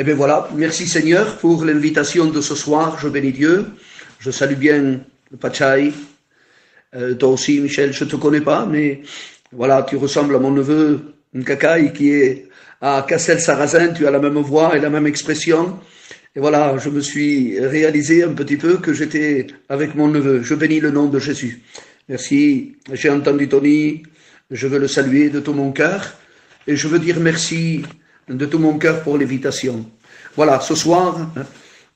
Eh bien voilà, merci Seigneur pour l'invitation de ce soir, je bénis Dieu, je salue bien le Pachai, toi aussi Michel, je ne te connais pas, mais voilà, tu ressembles à mon neveu Nkakai qui est à Castel-Sarrazin, tu as la même voix et la même expression, et voilà, je me suis réalisé un petit peu que j'étais avec mon neveu, je bénis le nom de Jésus. Merci, j'ai entendu Tony, je veux le saluer de tout mon cœur, et je veux dire merci de tout mon cœur pour l'invitation. Voilà, ce soir,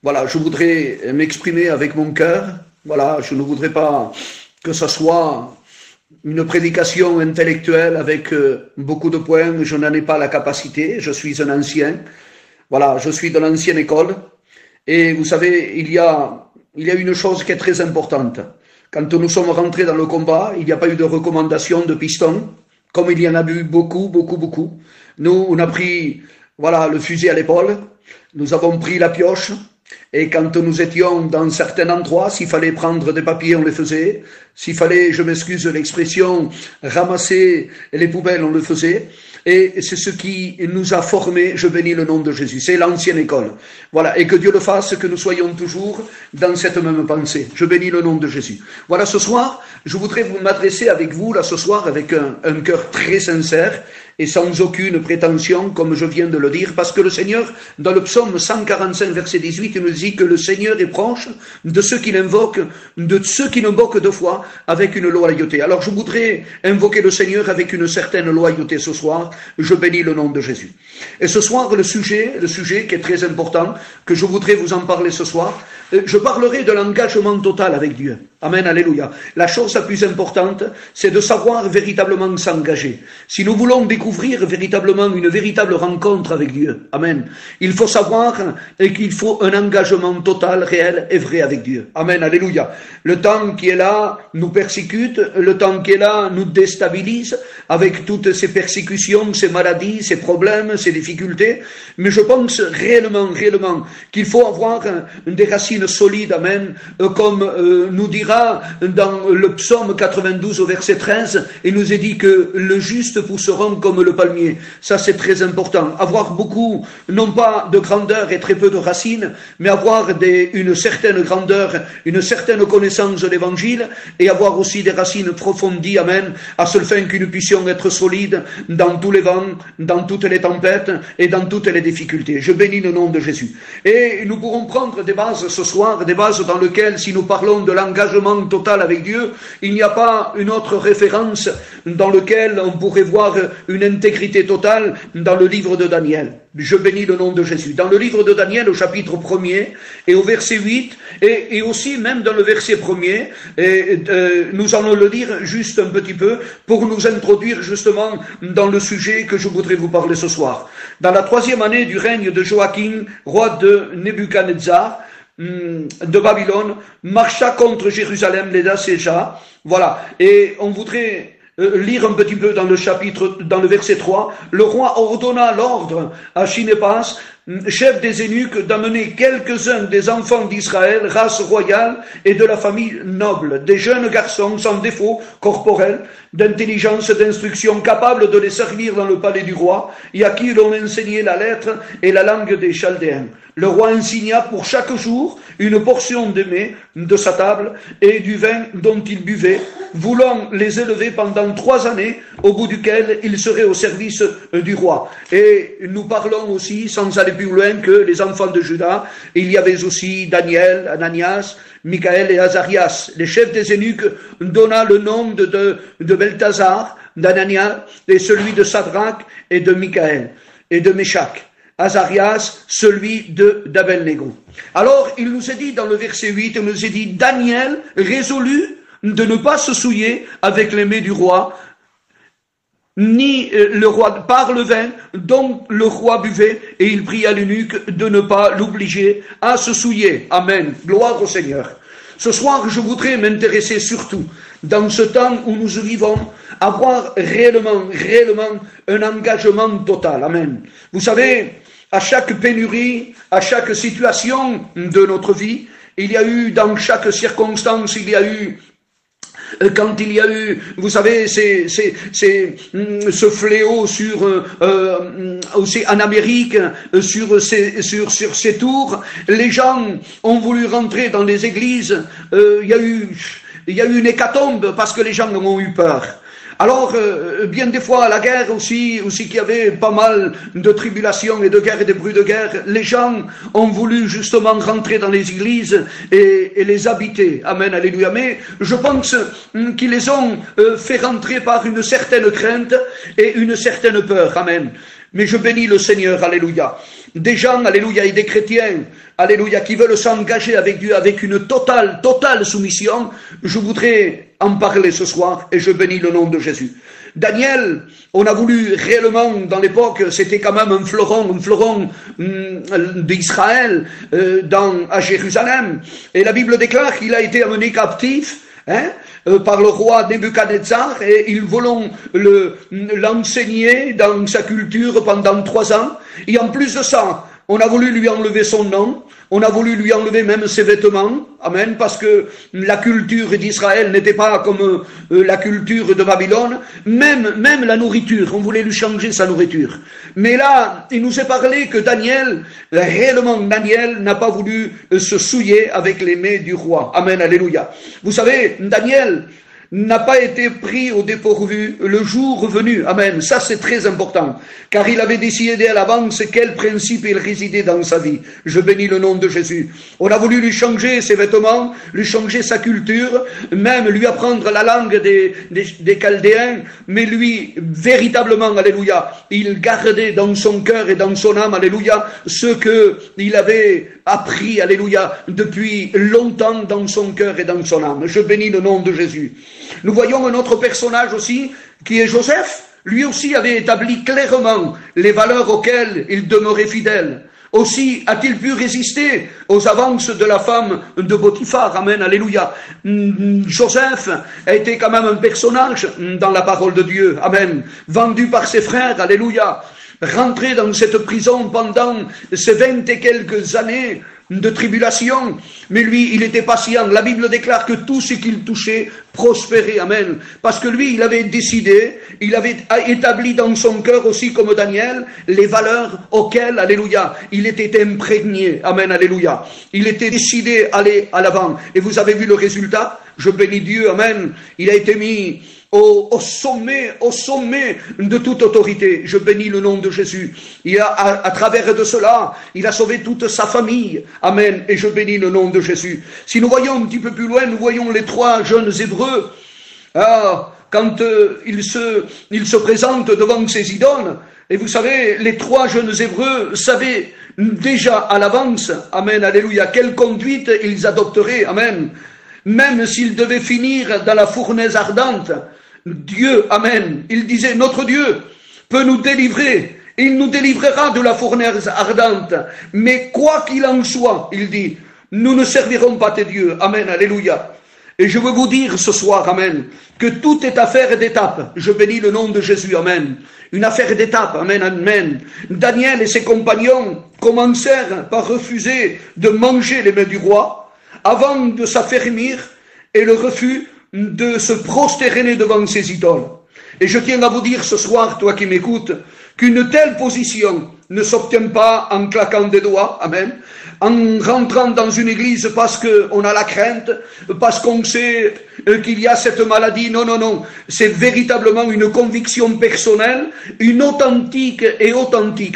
voilà, je voudrais m'exprimer avec mon cœur. Voilà, je ne voudrais pas que ce soit une prédication intellectuelle avec beaucoup de points. Je n'en ai pas la capacité. Je suis un ancien. Voilà, je suis de l'ancienne école. Et vous savez, il y a une chose qui est très importante. Quand nous sommes rentrés dans le combat, il n'y a pas eu de recommandation de piston, comme il y en a eu beaucoup. Nous, on a pris, voilà, le fusil à l'épaule, nous avons pris la pioche, et quand nous étions dans certains endroits, s'il fallait prendre des papiers, on les faisait. S'il fallait, je m'excuse l'expression, ramasser les poubelles, on le faisait. Et c'est ce qui nous a formés, je bénis le nom de Jésus. C'est l'ancienne école. Voilà. Et que Dieu le fasse, que nous soyons toujours dans cette même pensée. Je bénis le nom de Jésus. Voilà, ce soir, je voudrais m'adresser avec vous, là, ce soir, avec un cœur très sincère et sans aucune prétention, comme je viens de le dire, parce que le Seigneur, dans le psaume 145, verset 18, il nous dit que le Seigneur est proche de ceux qui l'invoquent, de ceux qui l'invoquent de foi, avec une loyauté. Alors je voudrais invoquer le Seigneur avec une certaine loyauté ce soir. Je bénis le nom de Jésus. Et ce soir, le sujet qui est très important, que je voudrais vous en parler ce soir, je parlerai de l'engagement total avec Dieu. Amen, alléluia. La chose la plus importante, c'est de savoir véritablement s'engager. Si nous voulons découvrir véritablement une véritable rencontre avec Dieu, amen, il faut savoir qu'il faut un engagement total, réel et vrai avec Dieu. Amen, alléluia. Le temps qui est là nous persécute, le temps qui est là nous déstabilise, avec toutes ces persécutions, ces maladies, ces problèmes, ces difficultés. Mais je pense réellement qu'il faut avoir des racines solides, amen, comme nous dira dans le psaume 92 au verset 13, il nous est dit que le juste pousseront comme le palmier. Ça c'est très important. Avoir beaucoup, non pas de grandeur et très peu de racines, mais avoir une certaine grandeur, une certaine connaissance de l'évangile, et avoir aussi des racines profondies, amen, à seule fin que nous puissions être solides dans tous les vents, dans toutes les tempêtes et dans toutes les difficultés. Je bénis le nom de Jésus. Et nous pourrons prendre des bases ce soir, des bases dans lesquelles, si nous parlons de l'engagement total avec Dieu, il n'y a pas une autre référence dans laquelle on pourrait voir une intégrité totale dans le livre de Daniel. Je bénis le nom de Jésus. Dans le livre de Daniel, au chapitre 1er et au verset 8, et aussi même dans le verset 1er, nous allons le lire juste un petit peu pour nous introduire justement dans le sujet que je voudrais vous parler ce soir. Dans la 3e année du règne de Joachim, roi de Nebuchadnezzar, de Babylone, marcha contre Jérusalem, les Séja. Voilà. Et on voudrait lire un petit peu dans le chapitre, dans le verset 3, le roi ordonna l'ordre à Shinépas, chef des eunuques, d'amener quelques-uns des enfants d'Israël, race royale et de la famille noble, des jeunes garçons sans défaut corporel, d'intelligence, d'instruction, capables de les servir dans le palais du roi, et à qui l'on enseignait la lettre et la langue des Chaldéens. Le roi insigna pour chaque jour une portion de mets de sa table et du vin dont il buvait, voulant les élever pendant 3 années, au bout duquel ils seraient au service du roi. Et nous parlons aussi, sans aller plus loin, que les enfants de Juda, il y avait aussi Daniel, Ananias, Michaël et Azarias. Les chefs des eunuques donna le nom de Belthazar, d'Ananias, et celui de Sadrach et de Michaël et de Méshach. Azarias, celui d'Abel-Négo. Alors, il nous est dit dans le verset 8, il nous est dit, Daniel résolut de ne pas se souiller avec les mets du roi, ni le roi par le vin dont le roi buvait, et il pria l'eunuque de ne pas l'obliger à se souiller. Amen. Gloire au Seigneur. Ce soir, je voudrais m'intéresser surtout, dans ce temps où nous vivons, avoir réellement un engagement total. Amen. Vous savez, à chaque pénurie, à chaque situation de notre vie, il y a eu, dans chaque circonstance, il y a eu quand il y a eu, vous savez, ce fléau aussi en Amérique, sur ces tours, les gens ont voulu rentrer dans les églises, il y a eu une hécatombe parce que les gens en ont eu peur. Alors, bien des fois, à la guerre aussi qu'il y avait pas mal de tribulations et de guerres et de bruits de guerre, les gens ont voulu justement rentrer dans les églises et les habiter. Amen, alléluia. Mais je pense qu'ils les ont fait rentrer par une certaine crainte et une certaine peur. Amen. Mais je bénis le Seigneur, alléluia. Des gens, alléluia, et des chrétiens, alléluia, qui veulent s'engager avec Dieu avec une totale soumission. Je voudrais en parler ce soir et je bénis le nom de Jésus. Daniel, on a voulu réellement, dans l'époque, c'était quand même un fleuron d'Israël à Jérusalem. Et la Bible déclare qu'il a été amené captif, par le roi Nebuchadnezzar, et ils voulont l'enseigner dans sa culture pendant 3 ans. Et en plus de ça, on a voulu lui enlever son nom, on a voulu lui enlever même ses vêtements, amen, parce que la culture d'Israël n'était pas comme la culture de Babylone, même la nourriture, on voulait lui changer sa nourriture. Mais là, il nous est parlé que réellement Daniel n'a pas voulu se souiller avec les mets du roi, amen, alléluia. Vous savez, Daniel n'a pas été pris au dépourvu le jour venu. Amen. Ça, c'est très important. Car il avait décidé à l'avance quel principe il résidait dans sa vie. Je bénis le nom de Jésus. On a voulu lui changer ses vêtements, lui changer sa culture, même lui apprendre la langue des Chaldéens, mais lui, véritablement, alléluia, il gardait dans son cœur et dans son âme, alléluia, ce qu'il avait appris, alléluia, depuis longtemps dans son cœur et dans son âme. Je bénis le nom de Jésus. Nous voyons un autre personnage aussi, qui est Joseph. Lui aussi avait établi clairement les valeurs auxquelles il demeurait fidèle. Aussi a-t-il pu résister aux avances de la femme de Potiphar. Amen, alléluia. Joseph a été quand même un personnage dans la parole de Dieu. Amen. Vendu par ses frères. Alléluia. Rentré dans cette prison pendant ces 20 et quelques années de tribulation, mais lui, il était patient. La Bible déclare que tout ce qu'il touchait prospérait, amen, parce que lui, il avait décidé, il avait établi dans son cœur aussi, comme Daniel, les valeurs auxquelles, alléluia, il était imprégné, amen, alléluia, il était décidé à aller à l'avant, et vous avez vu le résultat, je bénis Dieu, amen, il a été mis au sommet de toute autorité. Je bénis le nom de Jésus. À travers de cela, il a sauvé toute sa famille. Amen. Et je bénis le nom de Jésus. Si nous voyons un petit peu plus loin, nous voyons les 3 jeunes Hébreux. Quand ils se présentent devant ces idoles, et vous savez, les 3 jeunes Hébreux savaient déjà à l'avance, amen, alléluia, quelle conduite ils adopteraient, amen. Même s'ils devaient finir dans la fournaise ardente, Dieu, amen, il disait, notre Dieu peut nous délivrer, il nous délivrera de la fournaise ardente, mais quoi qu'il en soit, il dit, nous ne servirons pas tes dieux, amen, alléluia. Et je veux vous dire ce soir, amen, que tout est affaire d'étape. Je bénis le nom de Jésus, amen. Une affaire d'étape, amen, amen. Daniel et ses compagnons commencèrent par refuser de manger les mets du roi, avant de s'affermir, et le refus de se prosterner devant ses idoles. Et je tiens à vous dire ce soir, toi qui m'écoutes, qu'une telle position ne s'obtient pas en claquant des doigts, amen, en rentrant dans une église parce qu'on a la crainte, parce qu'on sait qu'il y a cette maladie. Non, non, non. C'est véritablement une conviction personnelle, une authentique,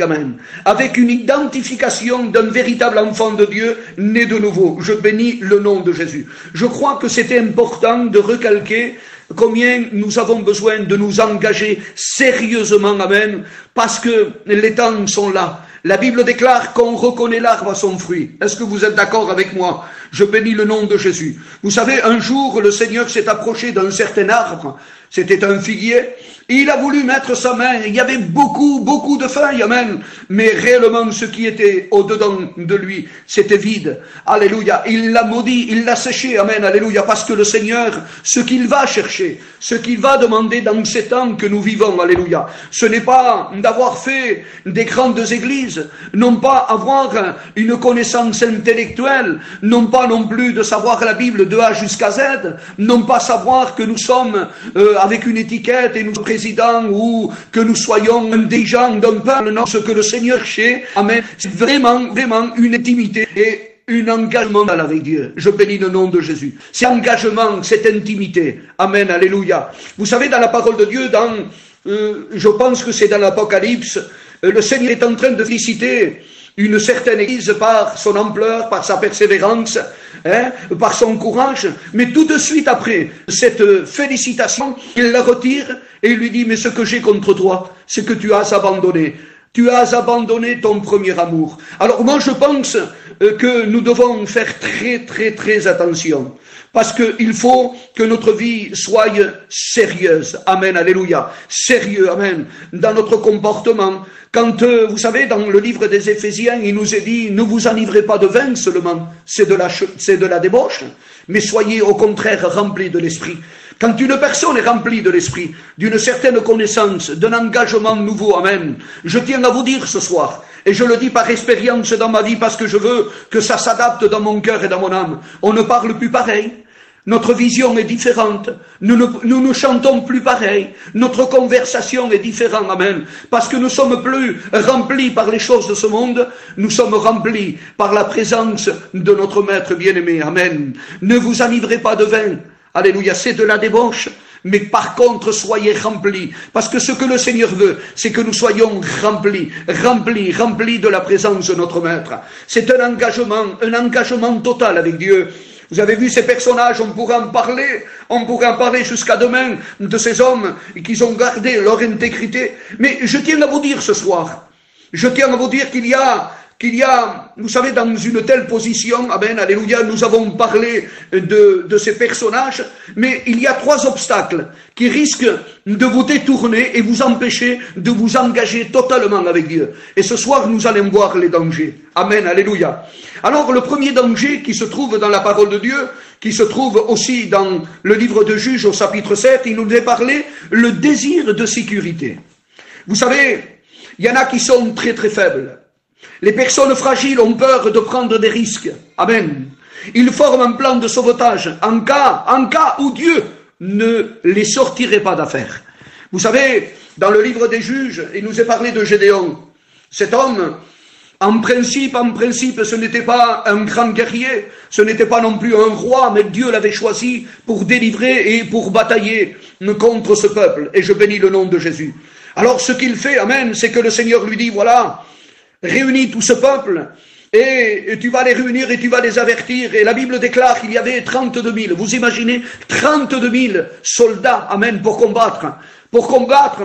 amen, avec une identification d'un véritable enfant de Dieu né de nouveau. Je bénis le nom de Jésus. Je crois que c'était important de recalquer combien nous avons besoin de nous engager sérieusement, amen, parce que les temps sont là. La Bible déclare qu'on reconnaît l'arbre à son fruit. Est-ce que vous êtes d'accord avec moi? Je bénis le nom de Jésus. Vous savez, un jour, le Seigneur s'est approché d'un certain arbre c'était un figuier. Il a voulu mettre sa main, il y avait beaucoup de feuilles, amen. Mais réellement, ce qui était au-dedans de lui, c'était vide. Alléluia. Il l'a maudit, il l'a séché, amen, alléluia. Parce que le Seigneur, ce qu'il va chercher, ce qu'il va demander dans ces temps que nous vivons, alléluia, ce n'est pas d'avoir fait des grandes églises, non pas avoir une connaissance intellectuelle, non pas non plus de savoir la Bible de A jusqu'à Z, non pas savoir que nous sommes avec une étiquette et nous président ou que nous soyons des gens d'un peuple. Non, ce que le Seigneur cherche, amen, c'est vraiment une intimité et un engagement avec Dieu. Je bénis le nom de Jésus. C'est engagement, cette intimité. Amen, alléluia. Vous savez, dans la parole de Dieu, je pense que c'est dans l'Apocalypse, le Seigneur est en train de féliciter une certaine église par son ampleur, par sa persévérance, par son courage, mais tout de suite après cette félicitation, il la retire et il lui dit, mais ce que j'ai contre toi, c'est que tu as abandonné. Tu as abandonné ton premier amour. Alors moi je pense que nous devons faire très attention. Parce qu'il faut que notre vie soit sérieuse. Amen, alléluia. Sérieux, amen. Dans notre comportement. Quand, vous savez, dans le livre des Éphésiens, il nous est dit, ne vous enivrez pas de vin seulement. C'est de la débauche. Mais soyez au contraire remplis de l'esprit. Quand une personne est remplie de l'esprit, d'une certaine connaissance, d'un engagement nouveau, amen, je tiens à vous dire ce soir, et je le dis par expérience dans ma vie parce que je veux que ça s'adapte dans mon cœur et dans mon âme, on ne parle plus pareil. Notre vision est différente. Nous ne chantons plus pareil. Notre conversation est différente. Amen. Parce que nous sommes plus remplis par les choses de ce monde. Nous sommes remplis par la présence de notre Maître bien-aimé. Amen. Ne vous enivrez pas de vin. Alléluia. C'est de la débauche. Mais par contre, soyez remplis. Parce que ce que le Seigneur veut, c'est que nous soyons remplis de la présence de notre Maître. C'est un engagement total avec Dieu. Vous avez vu ces personnages, on pourrait en parler jusqu'à demain de ces hommes qui ont gardé leur intégrité. Mais je tiens à vous dire ce soir, qu'il y a, vous savez, dans une telle position, amen, alléluia, nous avons parlé de ces personnages, mais il y a 3 obstacles qui risquent de vous détourner et vous empêcher de vous engager totalement avec Dieu. Et ce soir, nous allons voir les dangers. Amen, alléluia. Alors, le premier danger qui se trouve dans la parole de Dieu, qui se trouve aussi dans le livre de Juges au chapitre 7, il nous est parlé, le désir de sécurité. Vous savez, il y en a qui sont très faibles. Les personnes fragiles ont peur de prendre des risques. Amen. Ils forment un plan de sauvetage en cas où Dieu ne les sortirait pas d'affaire. Vous savez, dans le livre des Juges, il nous est parlé de Gédéon. Cet homme, en principe, ce n'était pas un grand guerrier, ce n'était pas non plus un roi, mais Dieu l'avait choisi pour délivrer et pour batailler contre ce peuple. Et je bénis le nom de Jésus. Alors ce qu'il fait, amen, c'est que le Seigneur lui dit, voilà, réunis tout ce peuple, et tu vas les réunir et tu vas les avertir. Et la Bible déclare qu'il y avait 32 000. Vous imaginez 32 000 soldats, amen, pour combattre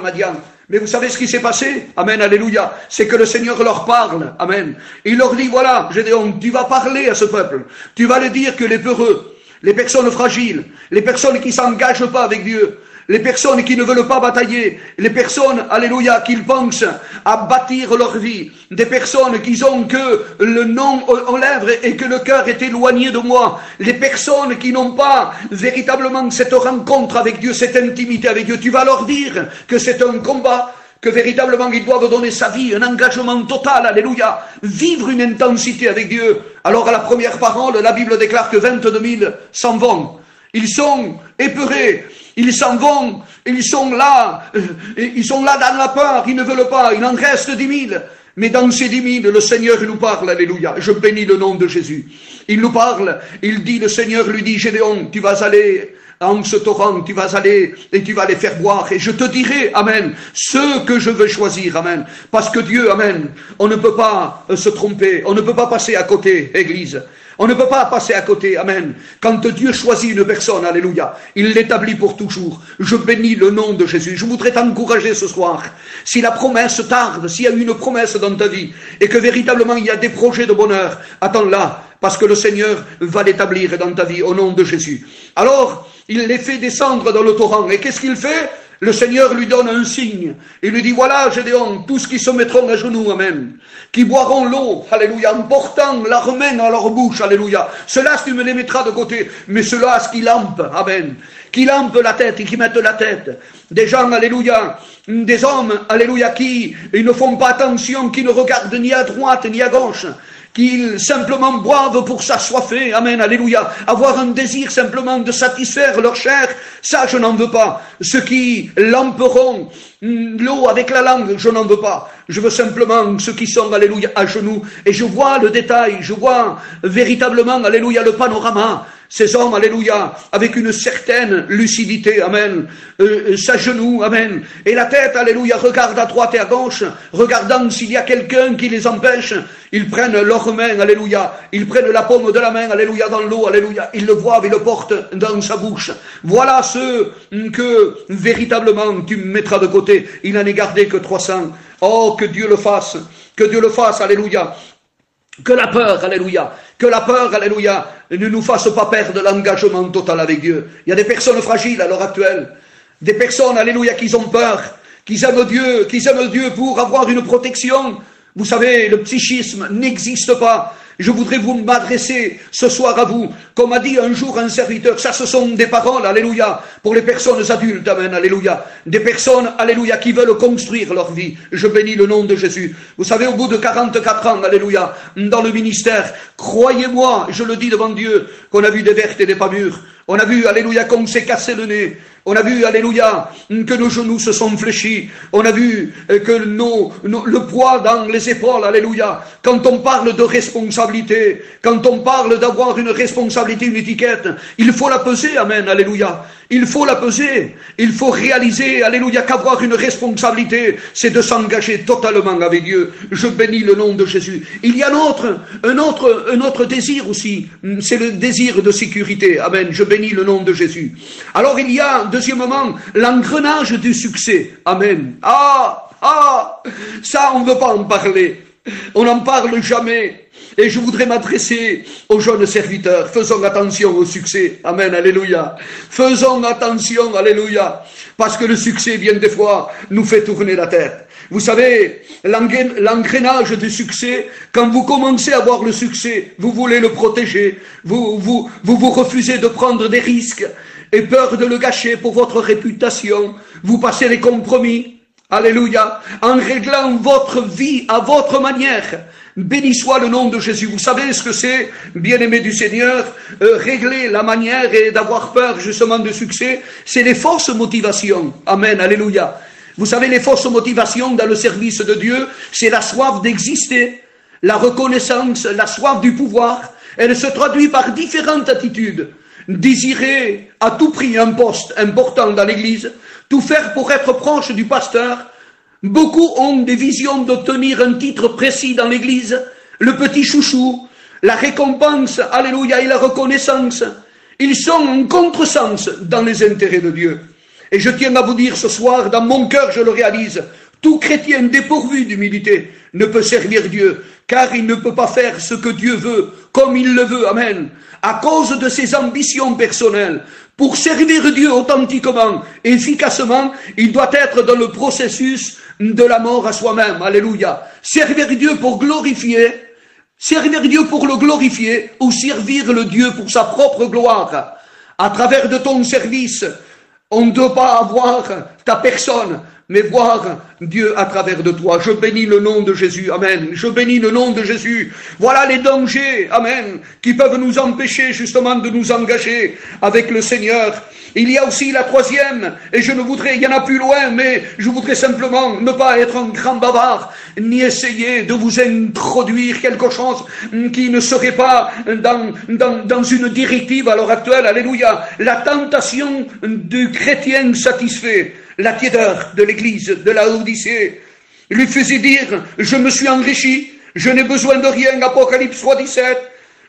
Madian. Mais vous savez ce qui s'est passé? Amen, alléluia. C'est que le Seigneur leur parle, amen. Il leur dit, voilà, Gédéon, tu vas parler à ce peuple. Tu vas leur dire que les peureux, les personnes fragiles, les personnes qui ne s'engagent pas avec Dieu, les personnes qui ne veulent pas batailler, les personnes, alléluia, qui pensent à bâtir leur vie, des personnes qui ont que le nom aux lèvres et que le cœur est éloigné de moi, les personnes qui n'ont pas véritablement cette rencontre avec Dieu, cette intimité avec Dieu, tu vas leur dire que c'est un combat, que véritablement ils doivent donner sa vie, un engagement total, alléluia, vivre une intensité avec Dieu. Alors à la première parole, la Bible déclare que 22 000 s'en vont. Ils sont épeurés, ils s'en vont, ils sont là dans la peur, ils ne veulent pas, il en reste 10 000. Mais dans ces 10 000, le Seigneur nous parle, alléluia, je bénis le nom de Jésus. Il nous parle, il dit, le Seigneur lui dit, Gédéon, tu vas aller en ce torrent, tu vas aller et tu vas les faire boire, et je te dirai, amen, ce que je veux choisir, amen. Parce que Dieu, amen, on ne peut pas se tromper, on ne peut pas passer à côté, Église. On ne peut pas passer à côté, amen. Quand Dieu choisit une personne, alléluia, il l'établit pour toujours. Je bénis le nom de Jésus. Je voudrais t'encourager ce soir. Si la promesse tarde, s'il y a une promesse dans ta vie, et que véritablement il y a des projets de bonheur, attends-la, parce que le Seigneur va l'établir dans ta vie, au nom de Jésus. Alors, il les fait descendre dans le torrent. Et qu'est-ce qu'il fait? Le Seigneur lui donne un signe. Il lui dit, voilà, Gédéon, tous qui se mettront à genoux, amen, qui boiront l'eau, alléluia, en portant leur main à leur bouche, alléluia. Ceux-là, tu me les mettras de côté, mais ceux-là, qui lampent, amen, qui lampent la tête et qui mettent la tête. Des gens, alléluia, des hommes, alléluia, qui ils ne font pas attention, qui ne regardent ni à droite ni à gauche, qu'ils simplement boivent pour s'assoiffer, amen, alléluia, avoir un désir simplement de satisfaire leur chair, ça je n'en veux pas. Ceux qui lamperont l'eau avec la langue, je n'en veux pas. Je veux simplement ceux qui sont, alléluia, à genoux, et je vois le détail, je vois véritablement, alléluia, le panorama. Ces hommes, alléluia, avec une certaine lucidité, amen, s'agenouillent, amen, et la tête, alléluia, regarde à droite et à gauche, regardant s'il y a quelqu'un qui les empêche, ils prennent leurs mains, alléluia, ils prennent la paume de la main, alléluia, dans l'eau, alléluia, ils le boivent et le portent dans sa bouche. Voilà ceux que, véritablement, tu mettras de côté. Il n'en est gardé que 300. Oh, que Dieu le fasse, alléluia. Que la peur, alléluia, ne nous fasse pas perdre l'engagement total avec Dieu. Il y a des personnes fragiles à l'heure actuelle, des personnes, alléluia, qui ont peur, qui aiment Dieu pour avoir une protection. Vous savez, le psychisme n'existe pas. Je voudrais vous m'adresser ce soir à vous, comme a dit un jour un serviteur, ça ce sont des paroles, alléluia, pour les personnes adultes, amen, alléluia, des personnes, alléluia, qui veulent construire leur vie. Je bénis le nom de Jésus. Vous savez, au bout de 44 ans, alléluia, dans le ministère, croyez-moi, je le dis devant Dieu, qu'on a vu des vertes et des pas mûres. On a vu, alléluia, qu'on s'est cassé le nez. On a vu, alléluia, que nos genoux se sont fléchis. On a vu que le poids dans les épaules, alléluia. Quand on parle de responsabilité, quand on parle d'avoir une responsabilité, une étiquette, il faut la peser, amen, alléluia. Il faut la peser. Il faut réaliser, alléluia, qu'avoir une responsabilité, c'est de s'engager totalement avec Dieu. Je bénis le nom de Jésus. Il y a un autre désir aussi. C'est le désir de sécurité. Amen. Je bénis le nom de Jésus. Alors il y a, deuxièmement, l'engrenage du succès. Amen. Ça on ne veut pas en parler. On n'en parle jamais. Et je voudrais m'adresser aux jeunes serviteurs. Faisons attention au succès. Amen, alléluia. Faisons attention, alléluia. Parce que le succès, bien des fois, nous fait tourner la tête. Vous savez, l'engrenage du succès, quand vous commencez à voir le succès, vous voulez le protéger. Vous refusez de prendre des risques et peur de le gâcher pour votre réputation. Vous passez les compromis. Alléluia. En réglant votre vie à votre manière. Béni soit le nom de Jésus. Vous savez ce que c'est, bien-aimé du Seigneur, régler la manière et d'avoir peur justement de succès, c'est les fausses motivations. Amen, alléluia. Vous savez, les fausses motivations dans le service de Dieu, c'est la soif d'exister, la reconnaissance, la soif du pouvoir. Elle se traduit par différentes attitudes. Désirer à tout prix un poste important dans l'église, tout faire pour être proche du pasteur. Beaucoup ont des visions d'obtenir un titre précis dans l'église, le petit chouchou, la récompense, alléluia, et la reconnaissance. Ils sont en contresens dans les intérêts de Dieu. Et je tiens à vous dire ce soir, dans mon cœur je le réalise, tout chrétien dépourvu d'humilité ne peut servir Dieu, car il ne peut pas faire ce que Dieu veut, comme il le veut, amen, à cause de ses ambitions personnelles. Pour servir Dieu authentiquement et efficacement, il doit être dans le processus de la mort à soi-même. Alléluia. Servir Dieu pour glorifier, servir Dieu pour le glorifier ou servir le Dieu pour sa propre gloire. À travers de ton service, on ne doit pas avoir ta personne, mais voir Dieu à travers de toi. Je bénis le nom de Jésus, amen. Je bénis le nom de Jésus. Voilà les dangers, amen, qui peuvent nous empêcher justement de nous engager avec le Seigneur. Il y a aussi la troisième, et je ne voudrais, il y en a plus loin, mais je voudrais simplement ne pas être un grand bavard, ni essayer de vous introduire quelque chose qui ne serait pas dans une directive à l'heure actuelle. Alléluia. La tentation du chrétien satisfait. La tiédeur de l'église de la Odyssée lui faisait dire, je me suis enrichi, je n'ai besoin de rien, Apocalypse 3,17,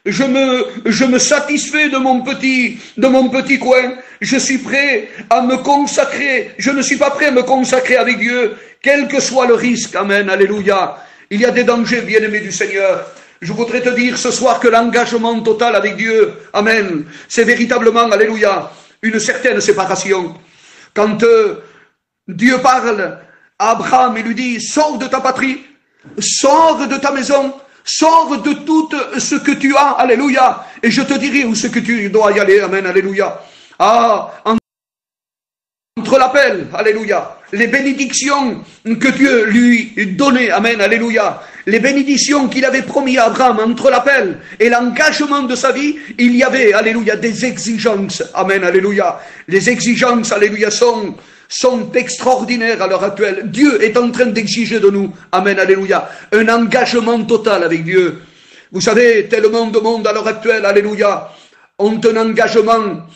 je me satisfais de mon petit coin, je suis prêt à me consacrer, je ne suis pas prêt à me consacrer avec Dieu, quel que soit le risque, amen, alléluia. Il y a des dangers, bien-aimés du Seigneur. Je voudrais te dire ce soir que l'engagement total avec Dieu, amen, c'est véritablement, alléluia, une certaine séparation. Quand Dieu parle à Abraham, il lui dit, sors de ta patrie, sors de ta maison, sors de tout ce que tu as, alléluia, et je te dirai où ce que tu dois y aller, amen, alléluia. Entre l'appel, alléluia, les bénédictions que Dieu lui donnait, amen, alléluia, les bénédictions qu'il avait promis à Abraham, entre l'appel et l'engagement de sa vie, il y avait, alléluia, des exigences, amen, alléluia. Les exigences, alléluia, sont extraordinaires à l'heure actuelle. Dieu est en train d'exiger de nous, amen, alléluia, un engagement total avec Dieu. Vous savez, tellement de monde à l'heure actuelle, alléluia, ont un engagement.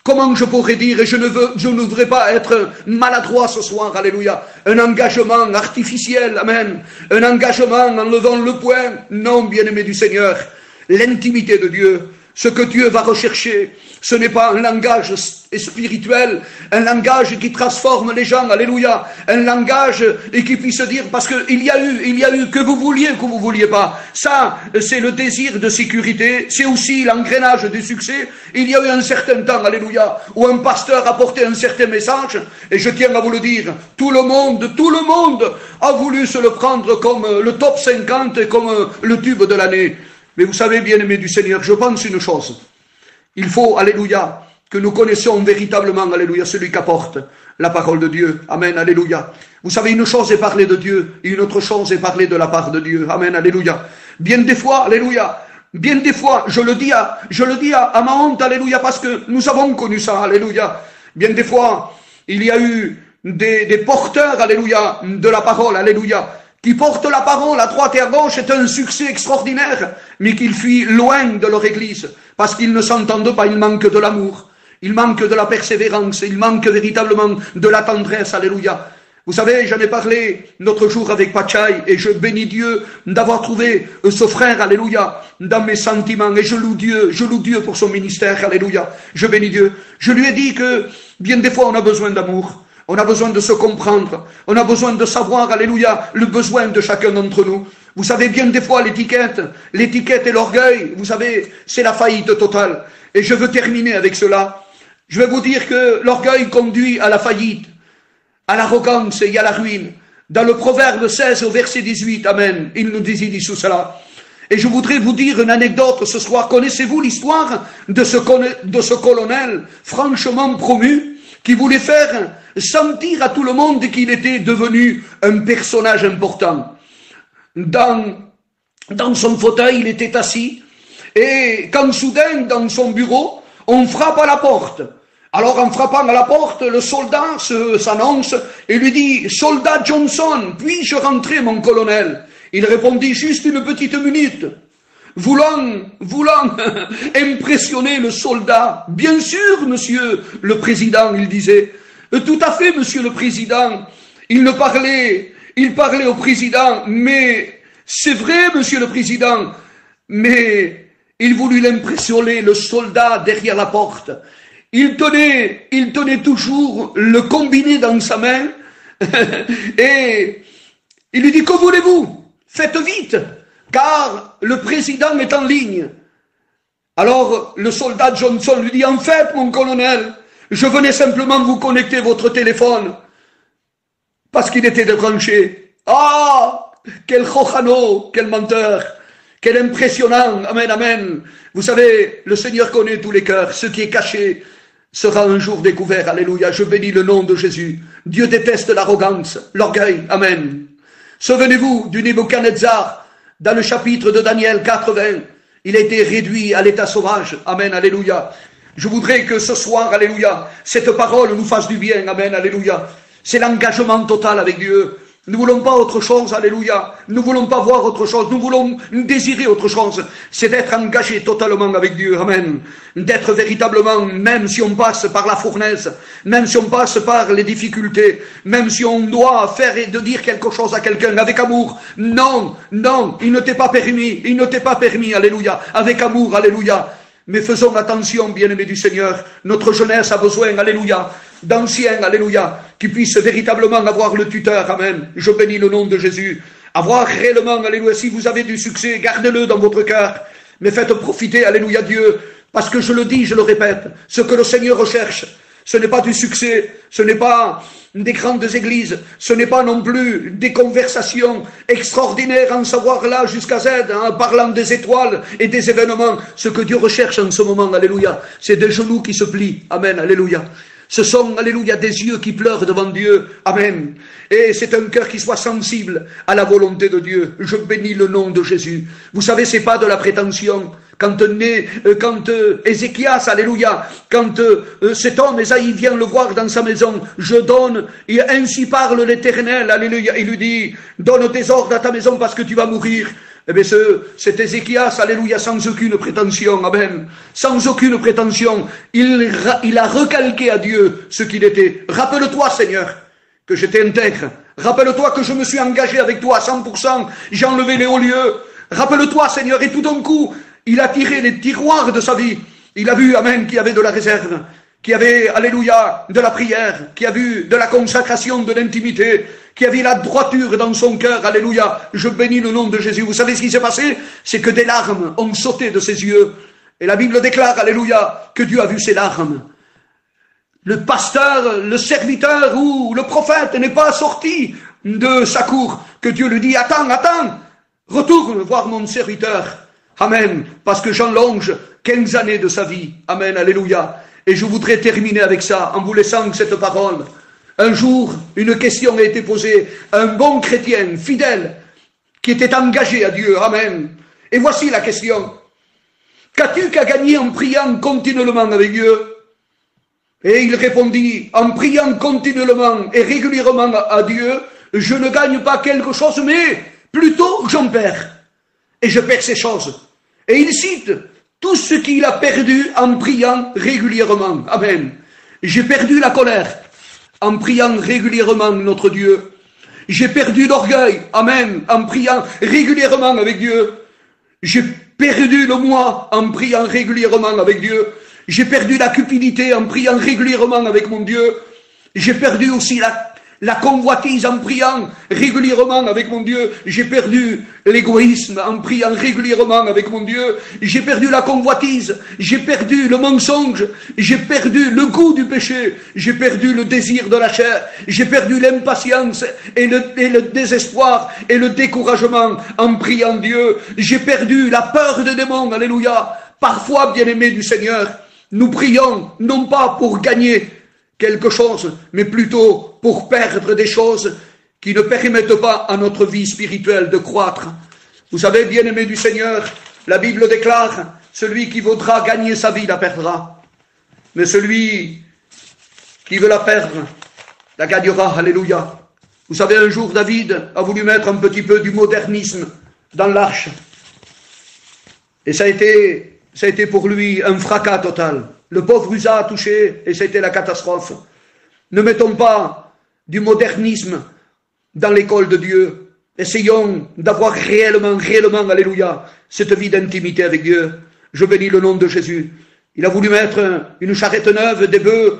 Comment je pourrais dire, et je ne voudrais pas être maladroit ce soir, alléluia, un engagement artificiel, amen, un engagement en levant le poing, non, bien-aimé du Seigneur, l'intimité de Dieu, ce que Dieu va rechercher, ce n'est pas un langage spirituel, un langage qui transforme les gens, alléluia, un langage et qui puisse dire, parce qu'il y a eu, que vous vouliez pas, ça, c'est le désir de sécurité, c'est aussi l'engrenage du succès. Il y a eu un certain temps, alléluia, où un pasteur apportait un certain message, et je tiens à vous le dire, tout le monde a voulu se le prendre comme le top 50 et comme le tube de l'année. Mais vous savez, bien-aimés du Seigneur, je pense une chose. Il faut, alléluia, que nous connaissions véritablement, alléluia, celui qu'apporte la parole de Dieu. Amen, alléluia. Vous savez, une chose est parler de Dieu, et une autre chose est parler de la part de Dieu. Amen, alléluia. Bien des fois, alléluia, bien des fois, je le dis à ma honte, alléluia, parce que nous avons connu ça, alléluia. Bien des fois, il y a eu des porteurs, alléluia, de la parole, alléluia, qui portent la parole à droite et à gauche, est un succès extraordinaire, mais qu'ils fuient loin de leur église, parce qu'ils ne s'entendent pas, ils manquent de l'amour, ils manquent de la persévérance, ils manquent véritablement de la tendresse, alléluia. Vous savez, j'en ai parlé l'autre jour avec Pachai, et je bénis Dieu d'avoir trouvé ce frère, alléluia, dans mes sentiments, et je loue Dieu pour son ministère, alléluia, je bénis Dieu. Je lui ai dit que, bien des fois, on a besoin d'amour. On a besoin de se comprendre. On a besoin de savoir, alléluia, le besoin de chacun d'entre nous. Vous savez, bien des fois, l'étiquette et l'orgueil, vous savez, c'est la faillite totale. Et je veux terminer avec cela. Je vais vous dire que l'orgueil conduit à la faillite, à l'arrogance et à la ruine. Dans le Proverbe 16 au verset 18, amen, il nous dit sous cela. Et je voudrais vous dire une anecdote ce soir. Connaissez-vous l'histoire de ce colonel franchement promu qui voulait faire sentir à tout le monde qu'il était devenu un personnage important? Dans son fauteuil, il était assis, et quand soudain, dans son bureau, on frappe à la porte. Alors, en frappant à la porte, le soldat s'annonce et lui dit « Soldat Johnson, puis-je rentrer, mon colonel ?» Il répondit « Juste une petite minute ». Voulant impressionner le soldat. « Bien sûr, monsieur le président », il disait. « Tout à fait, monsieur le président. » Il parlait au président, mais c'est vrai, monsieur le président. Mais il voulut l'impressionner, le soldat derrière la porte. Il tenait toujours le combiné dans sa main et il lui dit « Que voulez-vous? Faites vite, car le président est en ligne. » Alors le soldat Johnson lui dit « En fait, mon colonel, je venais simplement vous connecter votre téléphone. » Parce qu'il était débranché. Ah, quel chojano, quel menteur, quel impressionnant, amen, amen. Vous savez, le Seigneur connaît tous les cœurs, ce qui est caché sera un jour découvert, alléluia, je bénis le nom de Jésus. Dieu déteste l'arrogance, l'orgueil, amen. Souvenez-vous du Nebuchadnezzar, dans le chapitre de Daniel 80, il a été réduit à l'état sauvage, amen, alléluia. Je voudrais que ce soir, alléluia, cette parole nous fasse du bien, amen, alléluia. C'est l'engagement total avec Dieu. Nous ne voulons pas autre chose, alléluia. Nous ne voulons pas voir autre chose. Nous voulons désirer autre chose. C'est d'être engagé totalement avec Dieu, amen. D'être véritablement, même si on passe par la fournaise, même si on passe par les difficultés, même si on doit faire et de dire quelque chose à quelqu'un avec amour. Non, non, il ne t'est pas permis, alléluia. Avec amour, alléluia. Mais faisons attention, bien-aimés du Seigneur. Notre jeunesse a besoin, alléluia, d'anciens, alléluia, qui puissent véritablement avoir le tuteur, amen. Je bénis le nom de Jésus. Avoir réellement, alléluia, si vous avez du succès, gardez-le dans votre cœur. Mais faites profiter, alléluia, Dieu, Parce que je le dis, je le répète, ce que le Seigneur recherche, ce n'est pas du succès, ce n'est pas des grandes églises, ce n'est pas non plus des conversations extraordinaires en savoir là jusqu'à Z, en parlant des étoiles et des événements. Ce que Dieu recherche en ce moment, alléluia, c'est des genoux qui se plient, amen, alléluia. Ce sont, alléluia, des yeux qui pleurent devant Dieu, amen. Et c'est un cœur qui soit sensible à la volonté de Dieu. Je bénis le nom de Jésus. Vous savez, c'est pas de la prétention. Quand Ézéchias, alléluia, quand cet homme, Ésaïe, vient le voir dans sa maison, je donne, et ainsi parle l'Éternel, alléluia, il lui dit, donne tes ordres à ta maison parce que tu vas mourir. Eh bien, c'est Ézéchias, alléluia, sans aucune prétention, amen, sans aucune prétention, il a recalqué à Dieu ce qu'il était. Rappelle-toi, Seigneur, que j'étais intègre. Rappelle-toi que je me suis engagé avec toi à 100%, j'ai enlevé les hauts lieux. Rappelle-toi, Seigneur, et tout d'un coup, il a tiré les tiroirs de sa vie. Il a vu, amen, qu'il y avait de la réserve, qu'il y avait, alléluia, de la prière, qu'il y a vu de la consacration, de l'intimité, qu'il y avait la droiture dans son cœur, alléluia. Je bénis le nom de Jésus. Vous savez ce qui s'est passé? C'est que des larmes ont sauté de ses yeux. Et la Bible déclare, alléluia, que Dieu a vu ses larmes. Le pasteur, le serviteur ou le prophète n'est pas sorti de sa cour, que Dieu lui dit, attends, retourne voir mon serviteur. Amen. Parce que j'enlonge 15 années de sa vie. Amen. Alléluia. Et je voudrais terminer avec ça, en vous laissant cette parole. Un jour, une question a été posée à un bon chrétien, fidèle, qui était engagé à Dieu. Amen. Et voici la question. Qu'as-tu qu'à gagner en priant continuellement avec Dieu? Et il répondit, en priant continuellement et régulièrement à Dieu, je ne gagne pas quelque chose, mais plutôt j'en perds. Et je perds ces choses. Et il cite tout ce qu'il a perdu en priant régulièrement. Amen. J'ai perdu la colère en priant régulièrement notre Dieu. J'ai perdu l'orgueil. Amen. En priant régulièrement avec Dieu. J'ai perdu le moi en priant régulièrement avec Dieu. J'ai perdu la cupidité en priant régulièrement avec mon Dieu. J'ai perdu aussi la convoitise en priant régulièrement avec mon Dieu. J'ai perdu l'égoïsme en priant régulièrement avec mon Dieu. J'ai perdu la convoitise. J'ai perdu le mensonge. J'ai perdu le goût du péché. J'ai perdu le désir de la chair. J'ai perdu l'impatience et le désespoir et le découragement en priant Dieu. J'ai perdu la peur des démons. Alléluia. Parfois, bien-aimés du Seigneur, nous prions non pas pour gagner quelque chose, mais plutôt pour perdre des choses qui ne permettent pas à notre vie spirituelle de croître. Vous savez, bien-aimés du Seigneur, la Bible déclare, celui qui voudra gagner sa vie la perdra. Mais celui qui veut la perdre, la gagnera. Alléluia. Vous savez, un jour, David a voulu mettre un petit peu du modernisme dans l'arche. Et ça a été pour lui un fracas total. Le pauvre Usa a touché et c'était la catastrophe. Ne mettons pas du modernisme dans l'école de Dieu. Essayons d'avoir réellement, alléluia, cette vie d'intimité avec Dieu. Je bénis le nom de Jésus. Il a voulu mettre une charrette neuve, des bœufs,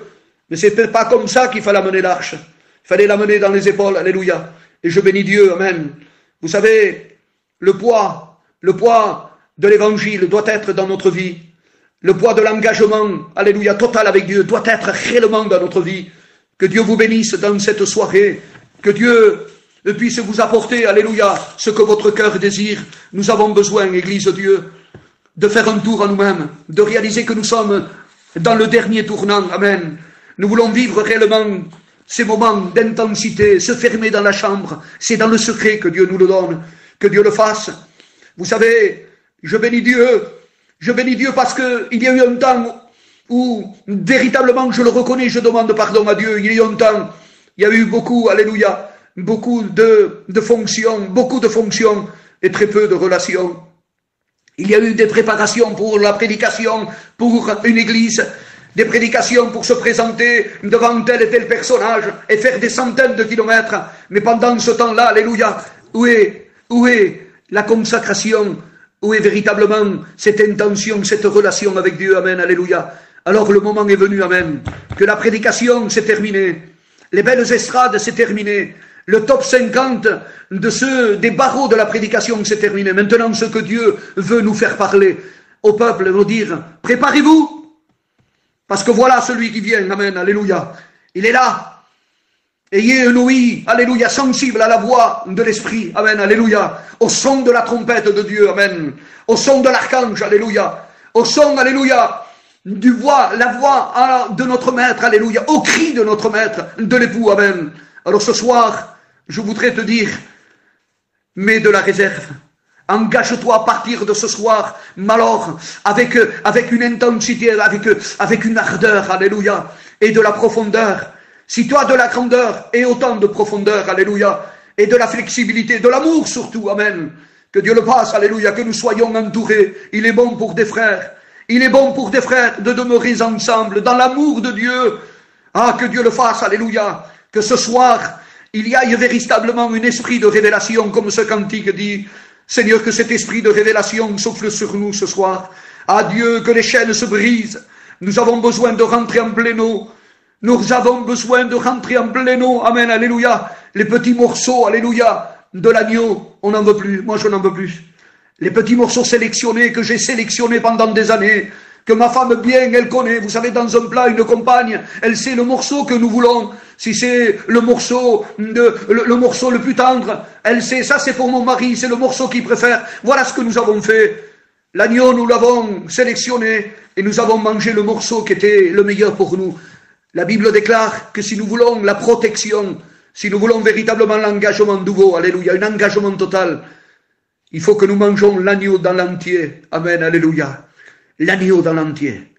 mais c'était pas comme ça qu'il fallait amener l'arche. Il fallait l'amener dans les épaules, alléluia. Et je bénis Dieu, amen. Vous savez, le poids de l'évangile doit être dans notre vie. Le poids de l'engagement, alléluia, total avec Dieu, doit être réellement dans notre vie. Que Dieu vous bénisse dans cette soirée. Que Dieu puisse vous apporter, alléluia, ce que votre cœur désire. Nous avons besoin, Église de Dieu, de faire un tour à nous-mêmes, de réaliser que nous sommes dans le dernier tournant. Amen. Nous voulons vivre réellement ces moments d'intensité, se fermer dans la chambre. C'est dans le secret que Dieu nous le donne. Que Dieu le fasse. Vous savez, je bénis Dieu parce qu'il y a eu un temps où véritablement je le reconnais, je demande pardon à Dieu. Il y a eu un temps, il y a eu beaucoup, alléluia, beaucoup de fonctions et très peu de relations. Il y a eu des préparations pour la prédication, pour une église, des prédications pour se présenter devant tel et tel personnage et faire des centaines de kilomètres. Mais pendant ce temps-là, alléluia, où est la consacration? Où est véritablement cette intention, cette relation avec Dieu? Amen, alléluia. Alors le moment est venu, amen, que la prédication s'est terminée, les belles estrades s'est terminé, le top 50 des barreaux de la prédication s'est terminé. Maintenant, ce que Dieu veut nous faire parler, au peuple, nous dire, préparez-vous, parce que voilà celui qui vient, amen, alléluia. Il est là. Ayez un ouïe, alléluia, sensible à la voix de l'Esprit, amen, alléluia, au son de la trompette de Dieu, amen, au son de l'archange, alléluia, au son, alléluia, la voix de notre Maître, alléluia, au cri de notre Maître, de l'époux, amen. Alors ce soir, je voudrais te dire, mets de la réserve. Engage-toi à partir de ce soir, alors, avec une intensité, avec une ardeur, alléluia, et de la profondeur. Si tu as de la grandeur et autant de profondeur, alléluia, et de la flexibilité, de l'amour surtout, amen, que Dieu le fasse, alléluia, que nous soyons entourés. Il est bon pour des frères, il est bon pour des frères de demeurer ensemble dans l'amour de Dieu. Ah, que Dieu le fasse, alléluia, que ce soir, il y ait véritablement un esprit de révélation, comme ce cantique dit. Seigneur, que cet esprit de révélation souffle sur nous ce soir. Ah Dieu, que les chaînes se brisent. Nous avons besoin de rentrer en pléno. Nous avons besoin de rentrer en pléno. Amen, alléluia. Les petits morceaux, alléluia, de l'agneau, on n'en veut plus. Moi, je n'en veux plus. Les petits morceaux sélectionnés que j'ai sélectionnés pendant des années, que ma femme bien, elle connaît. Vous savez, dans un plat, une compagne, elle sait le morceau que nous voulons. Si c'est le morceau le plus tendre, elle sait, ça c'est pour mon mari, c'est le morceau qu'il préfère. Voilà ce que nous avons fait. L'agneau, nous l'avons sélectionné et nous avons mangé le morceau qui était le meilleur pour nous. La Bible déclare que si nous voulons la protection, si nous voulons véritablement l'engagement nouveau, alléluia, un engagement total, il faut que nous mangeons l'agneau dans l'entier. Amen, alléluia. L'agneau dans l'entier.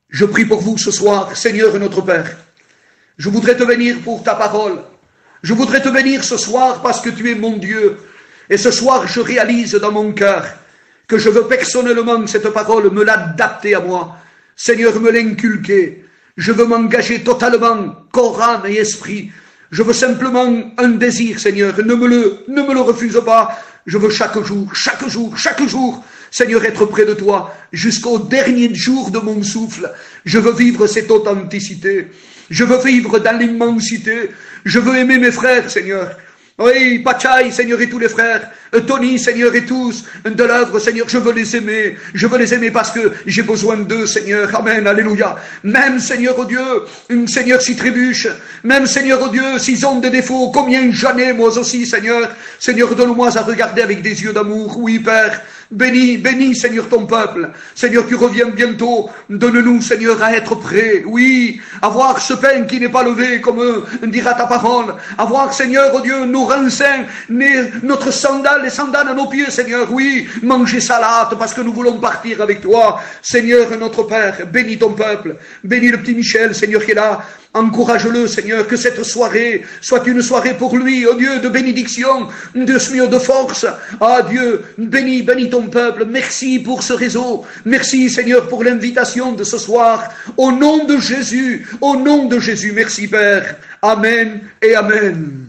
Je prie pour vous ce soir, Seigneur notre Père. Je voudrais te bénir pour ta parole. Je voudrais te bénir ce soir parce que tu es mon Dieu. Et ce soir, je réalise dans mon cœur que je veux personnellement cette parole me l'adapter à moi. Seigneur, me l'inculquer. Je veux m'engager totalement, corps, âme et esprit. Je veux simplement un désir, Seigneur. Ne me le refuse pas. Je veux chaque jour, Seigneur, être près de toi jusqu'au dernier jour de mon souffle. Je veux vivre cette authenticité. Je veux vivre dans l'immensité. Je veux aimer mes frères, Seigneur. Oui, Pachai, Seigneur, et tous les frères, Tony, Seigneur, et tous de l'œuvre, Seigneur, je veux les aimer. Je veux les aimer parce que j'ai besoin d'eux, Seigneur. Amen, alléluia. Même, Seigneur, oh Dieu, Seigneur, s'ils trébuchent, même, Seigneur, oh Dieu, s'ils ont des défauts, combien j'en ai, moi aussi, Seigneur. Seigneur, donne-moi à regarder avec des yeux d'amour. Oui, Père. Bénis, Seigneur, ton peuple. Seigneur, tu reviens bientôt. Donne-nous, Seigneur, à être prêts. Oui, avoir ce pain qui n'est pas levé, comme dira ta parole. Avoir, Seigneur, oh Dieu, nos reins saints, notre sandale, les sandales à nos pieds, Seigneur. Oui, manger ça à la hâte parce que nous voulons partir avec toi. Seigneur, notre Père, bénis ton peuple. Bénis le petit Michel, Seigneur, qui est là. Encourage-le, Seigneur, que cette soirée soit une soirée pour lui, oh Dieu, de bénédiction, de force. Ah Dieu, bénis ton peuple. Merci pour ce réseau. Merci, Seigneur, pour l'invitation de ce soir. Au nom de Jésus, merci, Père. Amen et Amen.